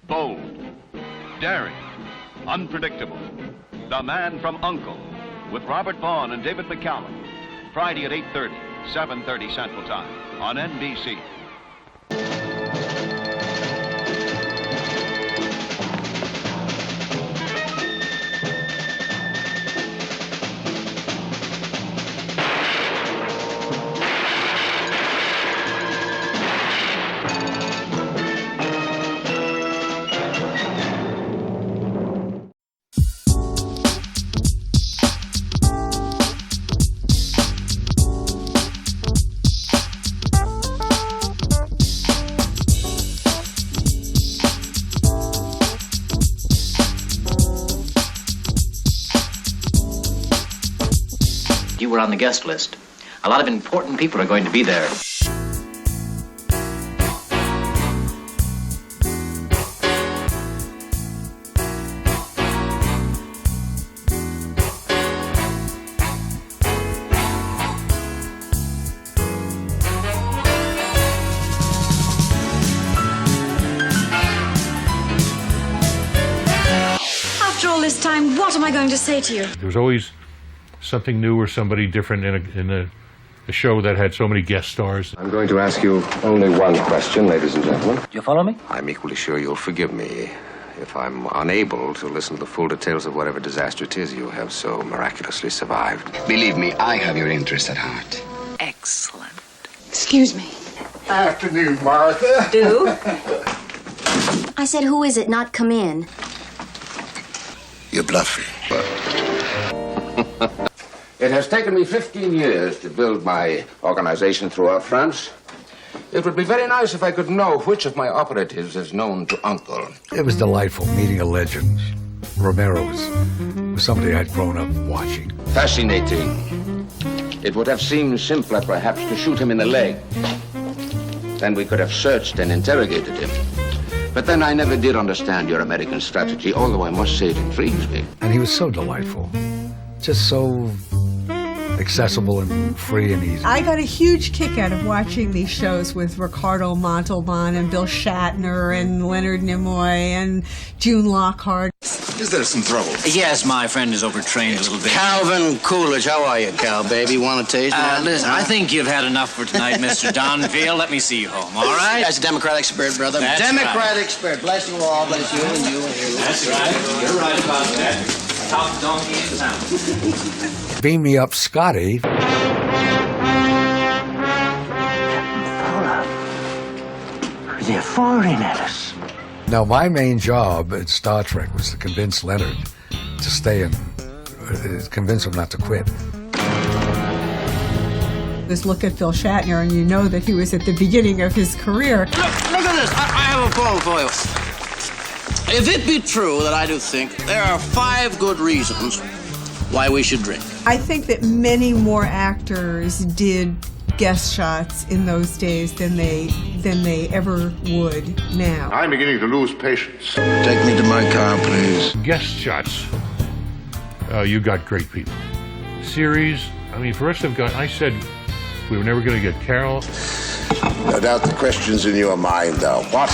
Bold, daring, unpredictable. The Man from U.N.C.L.E. with Robert Vaughn and David McCallum. Friday at 8:30, 7:30 Central Time on NBC. You were on the guest list. A lot of important people are going to be there. After all this time, what am I going to say to you? There's always something new or somebody different in a show that had so many guest stars. I'm going to ask you only one question, ladies and gentlemen. Do you follow me? I'm equally sure you'll forgive me if I'm unable to listen to the full details of whatever disaster it is you have so miraculously survived. Believe me, I have your interest at heart. Excellent. Excuse me. Afternoon, Martha. Do? I said, who is it, not come in? You're bluffing. It has taken me 15 years to build my organization throughout France. It would be very nice if I could know which of my operatives is known to Uncle. It was delightful meeting a legend. Romero was somebody I'd grown up watching. Fascinating. It would have seemed simpler, perhaps, to shoot him in the leg. Then we could have searched and interrogated him. But then I never did understand your American strategy, although I must say it intrigues me. And he was so delightful. Just so accessible and free and easy. I got a huge kick out of watching these shows with Ricardo Montalban and Bill Shatner and Leonard Nimoy and June Lockhart. Is there some trouble? Yes, my friend is overtrained a little bit. Calvin Coolidge, how are you, Cal, baby? Want to taste one? Listen, I think you've had enough for tonight, Mr. Donfield. Let me see you home, all right? That's a Democratic spirit, brother. That's Democratic spirit. Bless you all. Bless you and you and you. That's right. You're right about that. Top donkey in town. Beam me up, Scotty. They're firing at us. Now, my main job at Star Trek was to convince Leonard to stay and convince him not to quit. Just look at Phil Shatner and you know that he was at the beginning of his career. Look at this. I have a poem for you. If it be true that I do think there are 5 good reasons why we should drink. I think that many more actors did guest shots in those days than they ever would now. I'm beginning to lose patience. Take me to my car, please. Guest shots. You got great people. Series. I mean, for us to have got. I said we were never going to get Carol. No doubt the question's in your mind, though. What,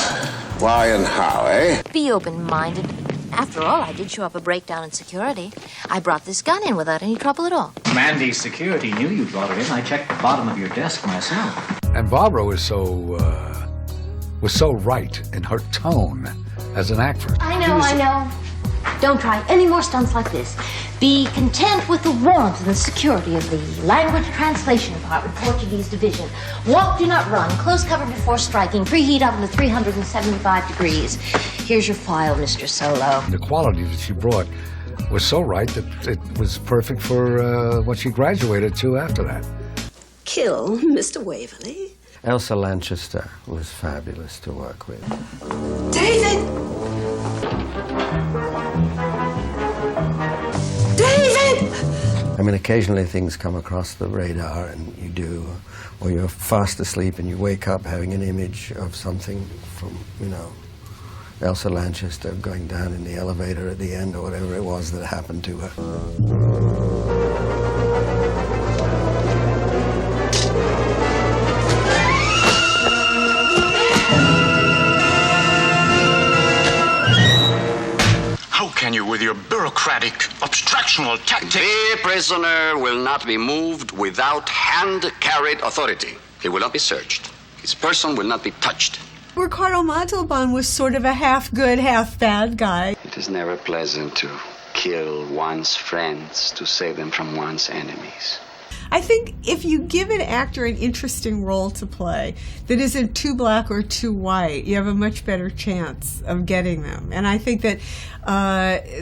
why, and how, eh? Be open-minded. After all, I did show up a breakdown in security. I brought this gun in without any trouble at all. Mandy's security knew you brought it in. I checked the bottom of your desk myself. And Barbara was so right in her tone as an actress. I know. Don't try any more stunts like this. Be content with the warmth and the security of the language translation department, Portuguese division. Walk, do not run. Close cover before striking. Preheat oven to 375 degrees. Here's your file, Mr. Solo. The quality that she brought was so right that it was perfect for what she graduated to after that. Kill Mr. Waverly. Elsa Lanchester was fabulous to work with. David! David! I mean, occasionally things come across the radar and you do, or you're fast asleep and you wake up having an image of something from, Elsa Lanchester going down in the elevator at the end or whatever it was that happened to her. bureaucratic, obstructional tactics. The prisoner will not be moved without hand-carried authority. He will not be searched. His person will not be touched. Ricardo Montalban was sort of a half-good, half-bad guy. It is never pleasant to kill one's friends to save them from one's enemies. I think if you give an actor an interesting role to play that isn't too black or too white, you have a much better chance of getting them. And I think that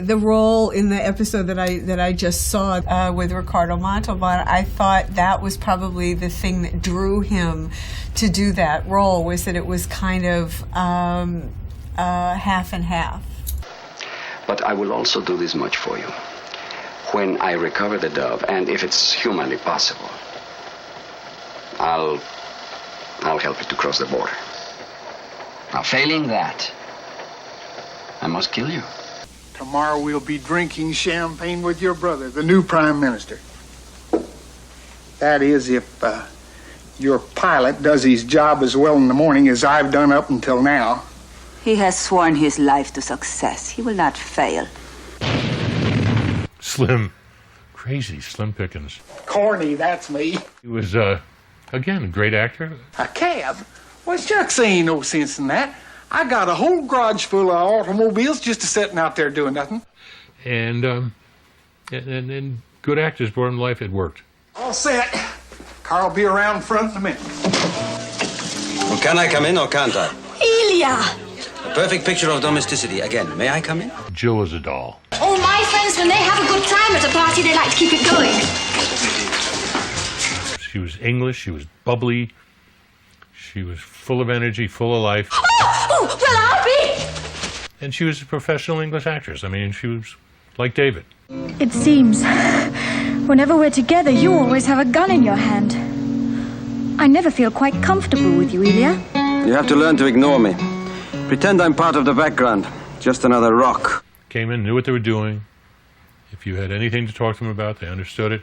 the role in the episode that I just saw with Ricardo Montalban, I thought that was probably the thing that drew him to do that role, was that it was kind of half and half. But I will also do this much for you. When I recover the dove, and if it's humanly possible, I'll help it to cross the border. Now, failing that, I must kill you. Tomorrow we'll be drinking champagne with your brother, the new prime minister. That is, if your pilot does his job as well in the morning as I've done up until now. He has sworn his life to success. He will not fail. Slim, crazy Slim Pickens. Corny, that's me. He was, again, a great actor. A cab? Well, shucks, ain't no sense in that. I got a whole garage full of automobiles just a sitting out there doing nothing. And good actors brought him to life. It worked. All set. Carl will be around front in a minute. Well, can I come in or can't I? Ilya! A perfect picture of domesticity. Again, may I come in? Jill is a doll. All my friends, when they have a good time at a party, they like to keep it going. She was English. She was bubbly. She was full of energy, full of life. Oh, well, I'll be! And she was a professional English actress. I mean, she was like David. It seems whenever we're together, you always have a gun in your hand. I never feel quite comfortable with you, Ilya. You have to learn to ignore me. Pretend I'm part of the background. Just another rock. Came in, knew what they were doing. If you had anything to talk to them about, they understood it,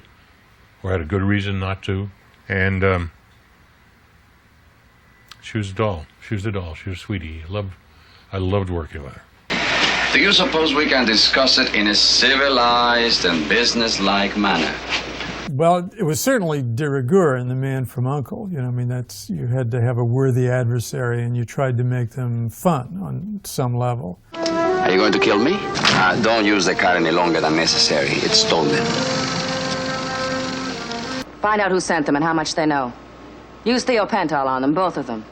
or had a good reason not to. And she was a doll. She was a doll. She was a sweetie. I loved working with her. Do you suppose we can discuss it in a civilized and business-like manner? Well, it was certainly de rigueur in The Man from U.N.C.L.E. You know, I mean, you had to have a worthy adversary, and you tried to make them fun on some level. Are you going to kill me? Don't use the car any longer than necessary. It's stolen. Find out who sent them and how much they know. Use thiopental on them, both of them.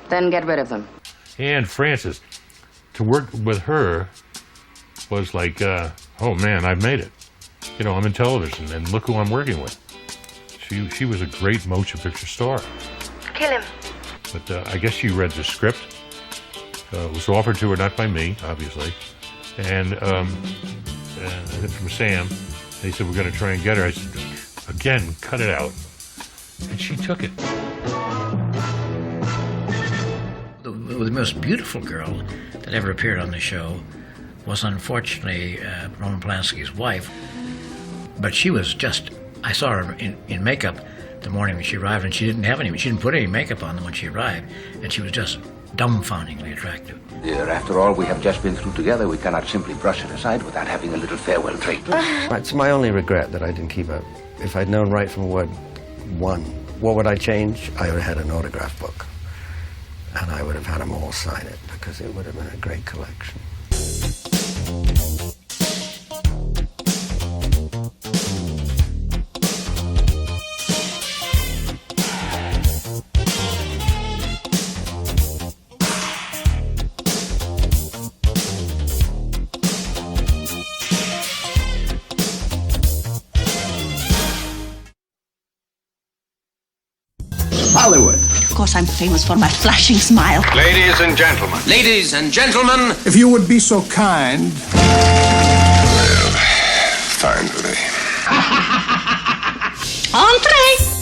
Then get rid of them. And Frances, to work with her was like, oh man, I've made it. You know, I'm in television, and look who I'm working with. She was a great motion picture star. Kill him. But I guess she read the script. It was offered to her, not by me, obviously. And from Sam, they said, we're going to try and get her. I said, again, cut it out. And she took it. The most beautiful girl that ever appeared on the show was unfortunately Roman Polanski's wife. But she was just, I saw her in makeup the morning when she arrived, and she didn't put any makeup on when she arrived, and she was just dumbfoundingly attractive. Dear, after all we have just been through together, we cannot simply brush it aside without having a little farewell drink. It's my only regret that I didn't keep up. If I'd known right from word one, what would I change? I would have had an autograph book. And I would have had them all sign it, because it would have been a great collection. Hollywood. Of course, I'm famous for my flashing smile. Ladies and gentlemen. Ladies and gentlemen. If you would be so kind. Well, finally. Entree!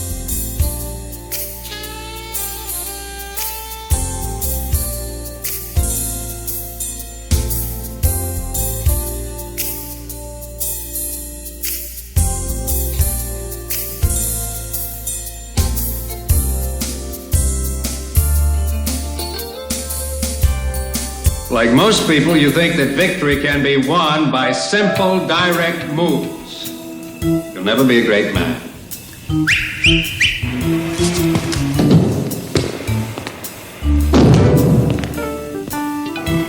Like most people, you think that victory can be won by simple, direct moves. You'll never be a great man.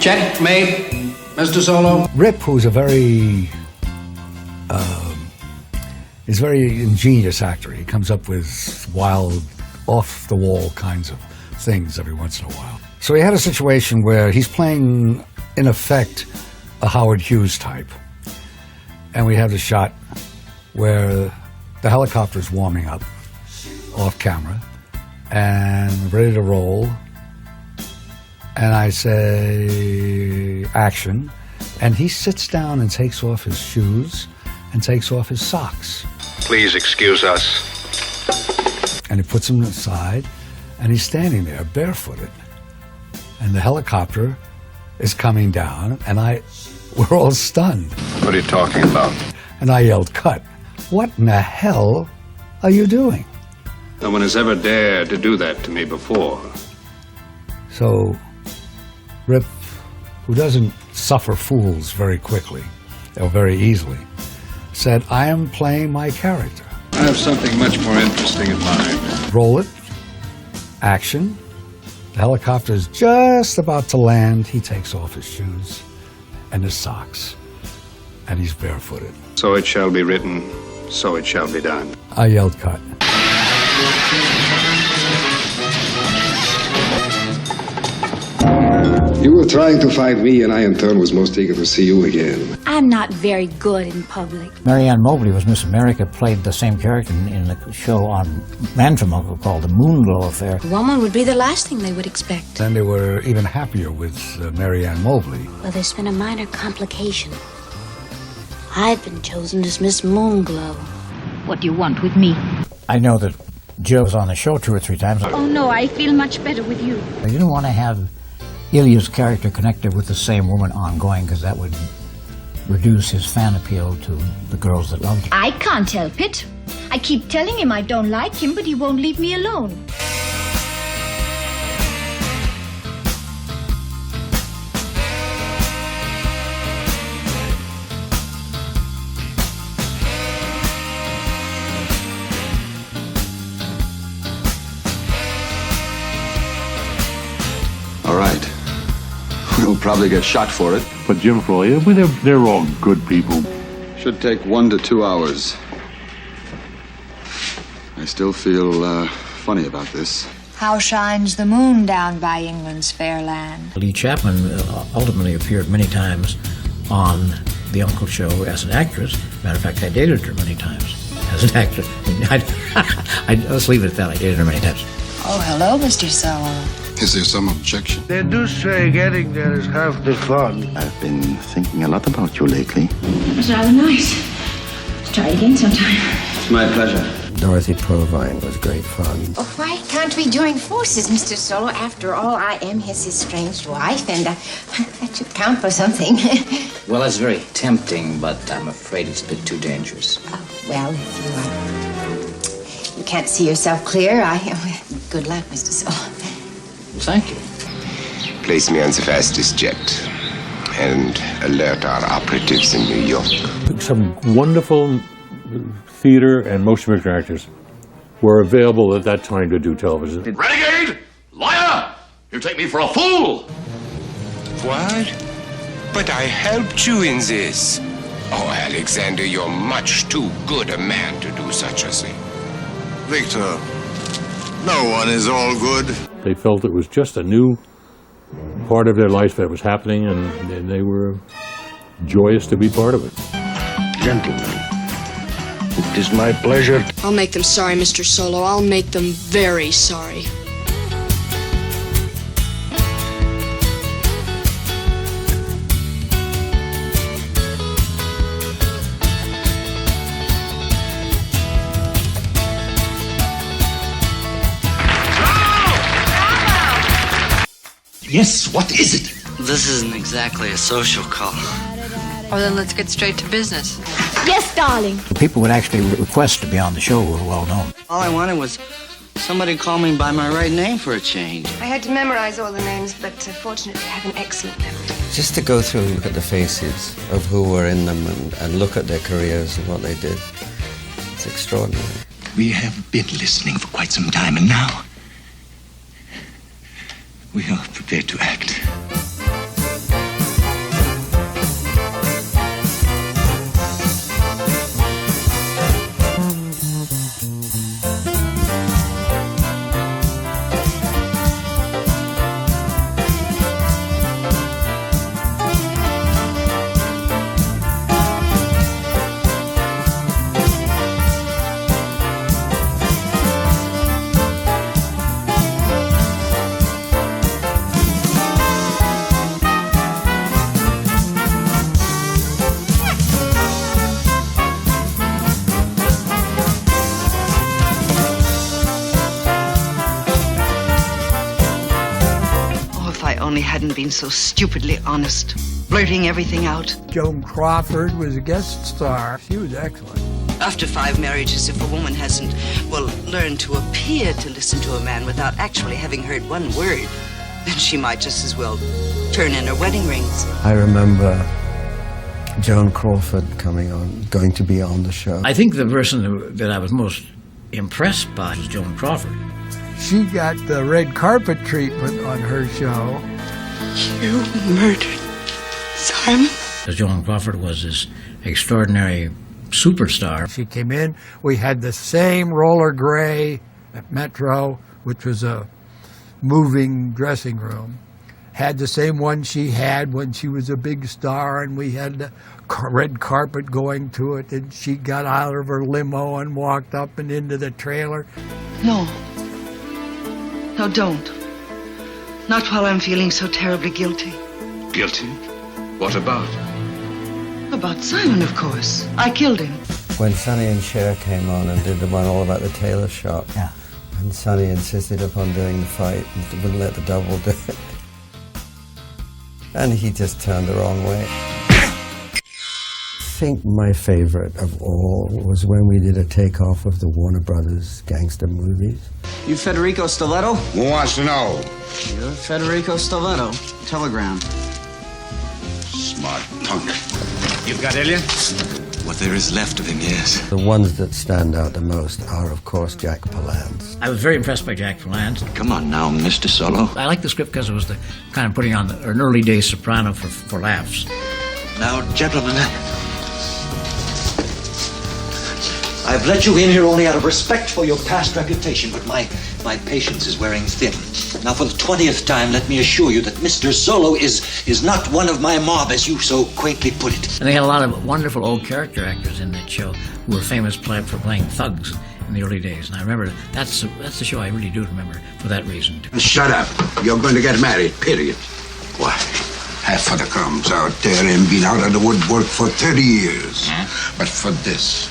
Checkmate, Mr. Solo. Rip, who's a very is a very ingenious actor. He comes up with wild, off-the-wall kinds of things every once in a while. So he had a situation where he's playing, in effect, a Howard Hughes type. And we have a shot where the helicopter's warming up off camera and ready to roll. And I say, action. And he sits down and takes off his shoes and takes off his socks. Please excuse us. And he puts them aside, and he's standing there barefooted. And the helicopter is coming down, and we're all stunned. What are you talking about? And I yelled, cut. What in the hell are you doing? No one has ever dared to do that to me before. So Rip, who doesn't suffer fools very quickly, or very easily, said, I am playing my character. I have something much more interesting in mind. Roll it. Action. The helicopter is just about to land. He takes off his shoes and his socks, and he's barefooted. So it shall be written, so it shall be done. I yelled, cut. You were trying to find me, and I in turn was most eager to see you again. I'm not very good in public. Marianne Mobley was Miss America, played the same character in the show on Man From U.N.C.L.E. called The Moon-Glow Affair. A woman would be the last thing they would expect. Then they were even happier with Marianne Mobley. Well, there's been a minor complication. I've been chosen as Miss Moonglow. What do you want with me? I know that Joe was on the show 2 or 3 times. Oh, no, I feel much better with you. I didn't want to have Ilya's character connected with the same woman ongoing, because that would reduce his fan appeal to the girls that loved him. I can't help it. I keep telling him I don't like him, but he won't leave me alone. All right. We'll probably get shot for it. But Jim Foley, they're all good people. Should take 1 to 2 hours. I still feel funny about this. How shines the moon down by England's fair land? Lee Chapman ultimately appeared many times on the U.N.C.L.E. show as an actress. Matter of fact, I dated her many times as an actress. Let's leave it at that. I dated her many times. Oh, hello, Mr. Solo. Is there some objection? They do say getting there is half the fun. I've been thinking a lot about you lately. It was rather nice. Let's try it again sometime. It's my pleasure. Dorothy Provine was great fun. Oh, why can't we join forces, Mr. Solo? After all, I am his estranged wife, and that should count for something. Well, that's very tempting, but I'm afraid it's a bit too dangerous. Oh, well, if you can't see yourself clear, good luck, Mr. Solo. Thank you. Place me on the fastest jet and alert our operatives in New York. Some wonderful theater and motion picture actors were available at that time to do television. Renegade! Liar! You take me for a fool! What? But I helped you in this. Oh, Alexander, you're much too good a man to do such a thing. Victor, no one is all good. They felt it was just a new part of their life that was happening, and they were joyous to be part of it. Gentlemen, it is my pleasure. I'll make them sorry, Mr. Solo. I'll make them very sorry. Yes, what is it? This isn't exactly a social call. Oh, then let's get straight to business. Yes, darling. People would actually request to be on the show who were well known. All I wanted was Somebody call me by my right name for a change. I had to memorize all the names, but fortunately I have an excellent memory. Just to go through and look at the faces of who were in them and look at their careers and what they did, it's extraordinary. We have been listening for quite some time, and now we are prepared to act. Hadn't been so stupidly honest, blurting everything out. Joan Crawford was a guest star. She was excellent. After 5 marriages, if a woman hasn't, well, learned to appear to listen to a man without actually having heard one word, then she might just as well turn in her wedding rings. I remember Joan Crawford going to be on the show. I think the person that I was most impressed by is Joan Crawford. She got the red carpet treatment on her show. You murdered Simon? Because Joan Crawford was this extraordinary superstar. She came in, we had the same roller gray at Metro, which was a moving dressing room. Had the same one she had when she was a big star, and we had the red carpet going to it, and she got out of her limo and walked up and into the trailer. No. No, don't. Not while I'm feeling so terribly guilty. Guilty? What about? About Simon, of course. I killed him. When Sonny and Cher came on and did the one all about the tailor shop, and Sonny insisted upon doing the fight and wouldn't let the double do it. And he just turned the wrong way. I think my favorite of all was when we did a takeoff of the Warner Brothers gangster movies. You Federico Stiletto? Who wants to know? You're Federico Stiletto. Telegram. Smart punk. You've got Elliot? What there is left of him, yes. The ones that stand out the most are, of course, Jack Palance. I was very impressed by Jack Palance. Come on now, Mr. Solo. I liked the script because it was the kind of putting on an early day soprano for laughs. Now, gentlemen, I've let you in here only out of respect for your past reputation, but my patience is wearing thin. Now, for the 20th time, let me assure you that Mr. Solo is not one of my mob, as you so quaintly put it. And they had a lot of wonderful old character actors in that show who were famous for playing thugs in the early days. And I remember that's the show I really do remember for that reason. Shut up. You're going to get married, period. Why? Half of the crumbs out there and been out of the woodwork for 30 years. But for this,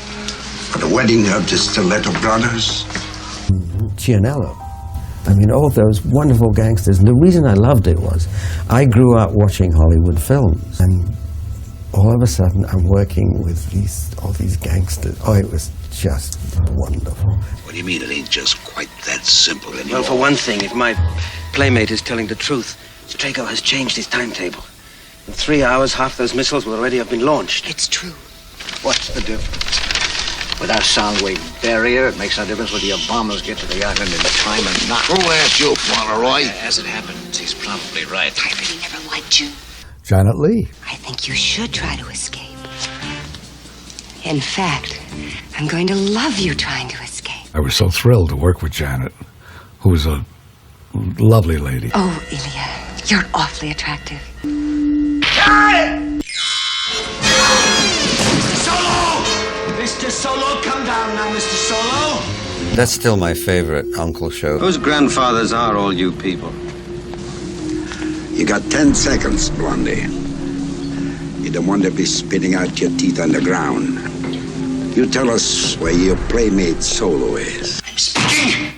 for the wedding of the Stiletto brothers. Gianello. I mean, all those wonderful gangsters. And the reason I loved it was I grew up watching Hollywood films. And all of a sudden, I'm working with all these gangsters. Oh, it was just wonderful. What do you mean it ain't just quite that simple anymore? Well, for one thing, if my playmate is telling the truth, Strigo has changed his timetable. In 3 hours, half those missiles will already have been launched. It's true. What's the difference? With our sound wave barrier, it makes no difference whether your bombers get to the island in time or not. Who asked you, Fauntleroy? As it happens, he's probably right. I really never liked you. Janet Leigh. I think you should try to escape. In fact, I'm going to love you trying to escape. I was so thrilled to work with Janet, who was a lovely lady. Oh, Ilya, you're awfully attractive. Mr. Solo, come down now, Mr. Solo. That's still my favorite Uncle show. Whose grandfathers are all you people? You got 10 seconds, Blondie. You don't want to be spitting out your teeth on the ground. You tell us where your playmate Solo is. I'm speaking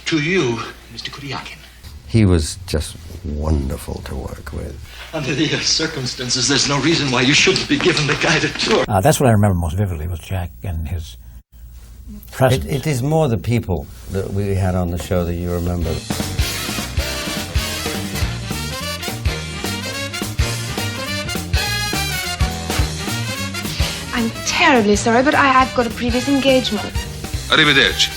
to you, Mr. Kuryakin. He was just wonderful to work with. Under the circumstances, there's no reason why you shouldn't be given the guided tour. That's what I remember most vividly was Jack and his presence. It is more the people that we had on the show that you remember. I'm terribly sorry, but I've got a previous engagement. Arrivederci.